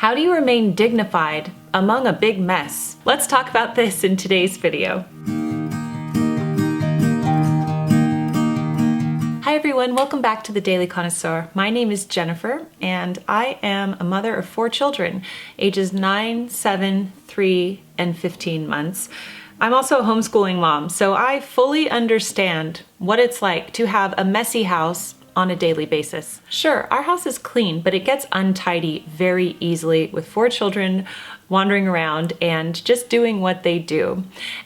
How do you remain dignified among a big mess? Let's talk about this in today's video. Hi everyone, welcome back to the Daily Connoisseur. My name is Jennifer and I am a mother of 4 children, ages 9, 7, 3, and 15 months. I'm also a homeschooling mom, so I fully understand what it's like to have a messy house on a daily basis. Sure, our house is clean, but it gets untidy very easily with 4 children wandering around and just doing what they do.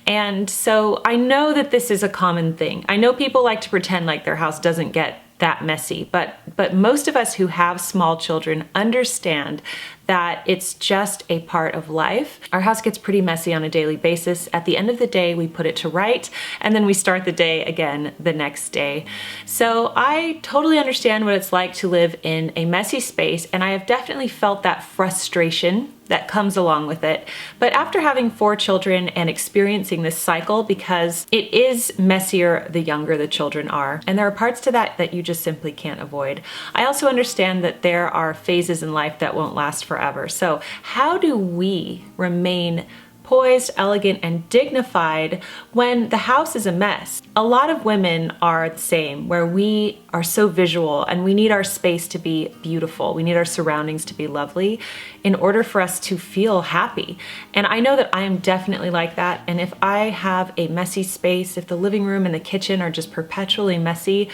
And so I know that this is a common thing. I know people like to pretend like their house doesn't get that messy, but most of us who have small children understand that it's just a part of life. Our house gets pretty messy on a daily basis. At the end of the day, we put it to right, and then we start the day again the next day. So I totally understand what it's like to live in a messy space, and I have definitely felt that frustration that comes along with it. But after having 4 children and experiencing this cycle, because it is messier the younger the children are, and there are parts to that that you just simply can't avoid. I also understand that there are phases in life that won't last forever. So how do we remain poised, elegant, and dignified when the house is a mess? A lot of women are the same, where we are so visual and we need our space to be beautiful. We need our surroundings to be lovely in order for us to feel happy. And I know that I am definitely like that. And if I have a messy space, if the living room and the kitchen are just perpetually messy,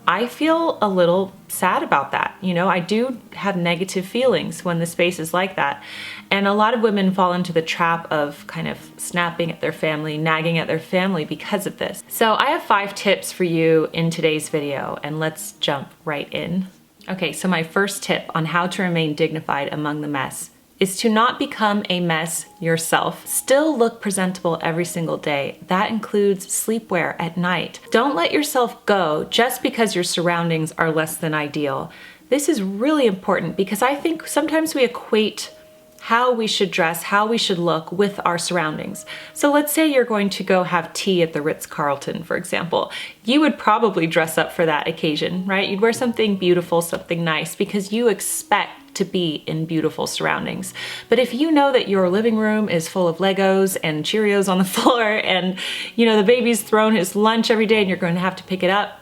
I feel a little sad about that. You know, I do have negative feelings when the space is like that. And a lot of women fall into the trap of kind of snapping at their family, nagging at their family because of this. So I have 5 tips for you in today's video, and let's jump right in. Okay, so my first tip on how to remain dignified among the mess is to not become a mess yourself. Still look presentable every single day. That includes sleepwear at night. Don't let yourself go just because your surroundings are less than ideal. This is really important because I think sometimes we equate how we should dress, how we should look with our surroundings. So let's say you're going to go have tea at the Ritz-Carlton, for example. You would probably dress up for that occasion, right? You'd wear something beautiful, something nice, because you expect to be in beautiful surroundings. But if you know that your living room is full of Legos and Cheerios on the floor and, you know, the baby's thrown his lunch every day and you're going to have to pick it up,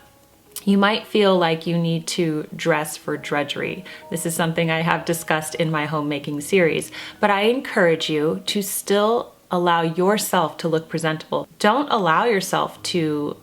you might feel like you need to dress for drudgery. This is something I have discussed in my homemaking series, but I encourage you to still allow yourself to look presentable. Don't allow yourself to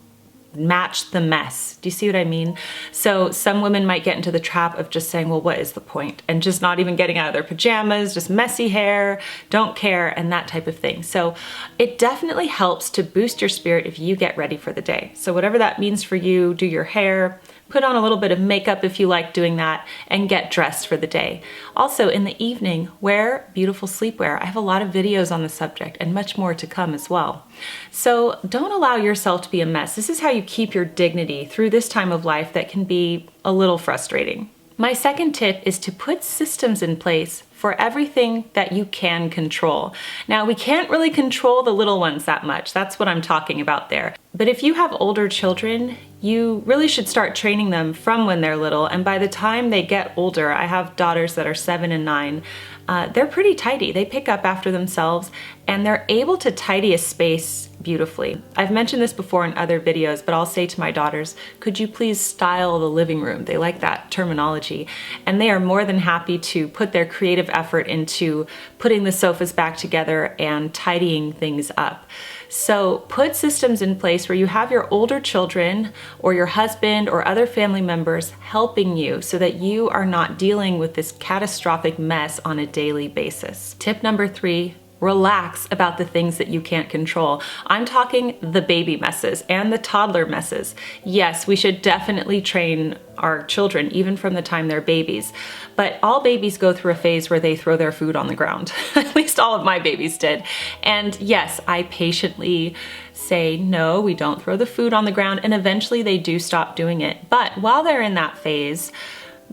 match the mess. Do you see what I mean? So some women might get into the trap of just saying, well, what is the point? And just not even getting out of their pajamas, just messy hair, don't care, and that type of thing. So it definitely helps to boost your spirit if you get ready for the day. So whatever that means for you, do your hair, put on a little bit of makeup if you like doing that, and get dressed for the day. Also, in the evening, wear beautiful sleepwear. I have a lot of videos on the subject and much more to come as well. So don't allow yourself to be a mess. This is how you keep your dignity through this time of life that can be a little frustrating. My second tip is to put systems in place for everything that you can control. Now, we can't really control the little ones that much. That's what I'm talking about there. But if you have older children, you really should start training them from when they're little. And by the time they get older, I have daughters that are 7 and 9, they're pretty tidy. They pick up after themselves and they're able to tidy a space beautifully. I've mentioned this before in other videos, but I'll say to my daughters, could you please style the living room? They like that terminology. And they are more than happy to put their creative effort into putting the sofas back together and tidying things up. So put systems in place where you have your older children or your husband or other family members helping you so that you are not dealing with this catastrophic mess on a daily basis. Tip number 3, relax about the things that you can't control. I'm talking the baby messes and the toddler messes. Yes, we should definitely train our children even from the time they're babies, but all babies go through a phase where they throw their food on the ground. At least all of my babies did. And yes, I patiently say, no, we don't throw the food on the ground, and eventually they do stop doing it. But while they're in that phase,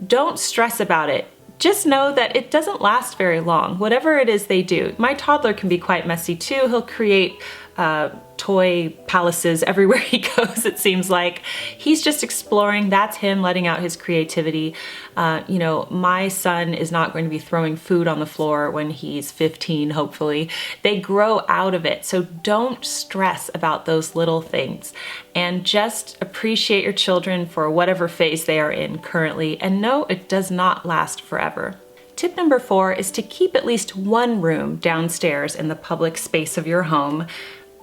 don't stress about it. Just know that it doesn't last very long, whatever it is they do. My toddler can be quite messy too. He'll create toy palaces everywhere he goes, it seems like. He's just exploring. That's him letting out his creativity. You know, my son is not going to be throwing food on the floor when he's 15, hopefully. They grow out of it. So don't stress about those little things, and just appreciate your children for whatever phase they are in currently, and know it does not last forever. Tip number 4 is to keep at least one room downstairs in the public space of your home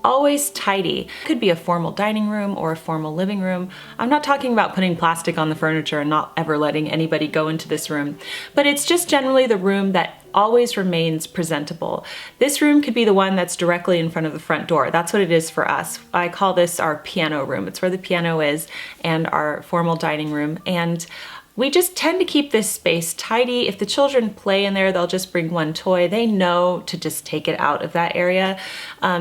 always tidy. It could be a formal dining room or a formal living room. I'm not talking about putting plastic on the furniture and not ever letting anybody go into this room, but it's just generally the room that always remains presentable. This room could be the one that's directly in front of the front door. That's what it is for us. I call this our piano room. It's where the piano is, and our formal dining room. And we just tend to keep this space tidy. If the children play in there, they'll just bring one toy. They know to just take it out of that area.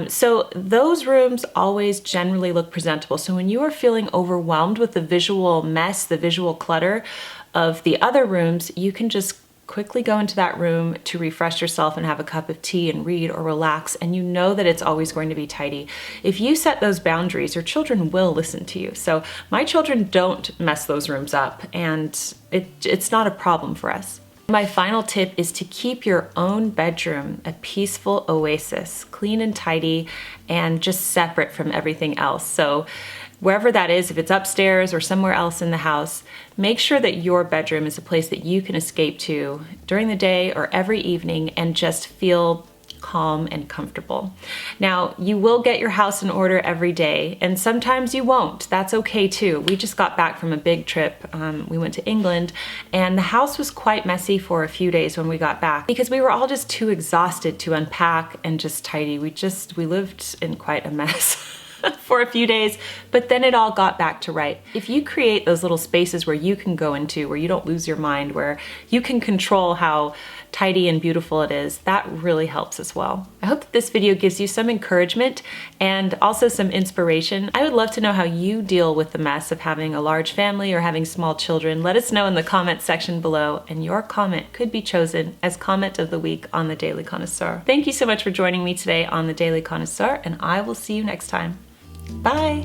So those rooms always generally look presentable. So when you are feeling overwhelmed with the visual mess, the visual clutter of the other rooms, you can just quickly go into that room to refresh yourself and have a cup of tea and read or relax, and you know that it's always going to be tidy. If you set those boundaries, your children will listen to you. So my children don't mess those rooms up, and it's not a problem for us. My final tip is to keep your own bedroom a peaceful oasis, clean and tidy, and just separate from everything else. So wherever that is, if it's upstairs or somewhere else in the house, make sure that your bedroom is a place that you can escape to during the day or every evening and just feel calm and comfortable. Now, you will get your house in order every day, and sometimes you won't. That's okay too. We just got back from a big trip. We went to England, and the house was quite messy for a few days when we got back because we were all just too exhausted to unpack and just tidy. We lived in quite a mess. For a few days, but then it all got back to right. If you create those little spaces where you can go into, where you don't lose your mind, where you can control how tidy and beautiful it is, that really helps as well. I hope that this video gives you some encouragement and also some inspiration. I would love to know how you deal with the mess of having a large family or having small children. Let us know in the comment section below, and your comment could be chosen as comment of the week on the Daily Connoisseur. Thank you so much for joining me today on the Daily Connoisseur, and I will see you next time. Bye!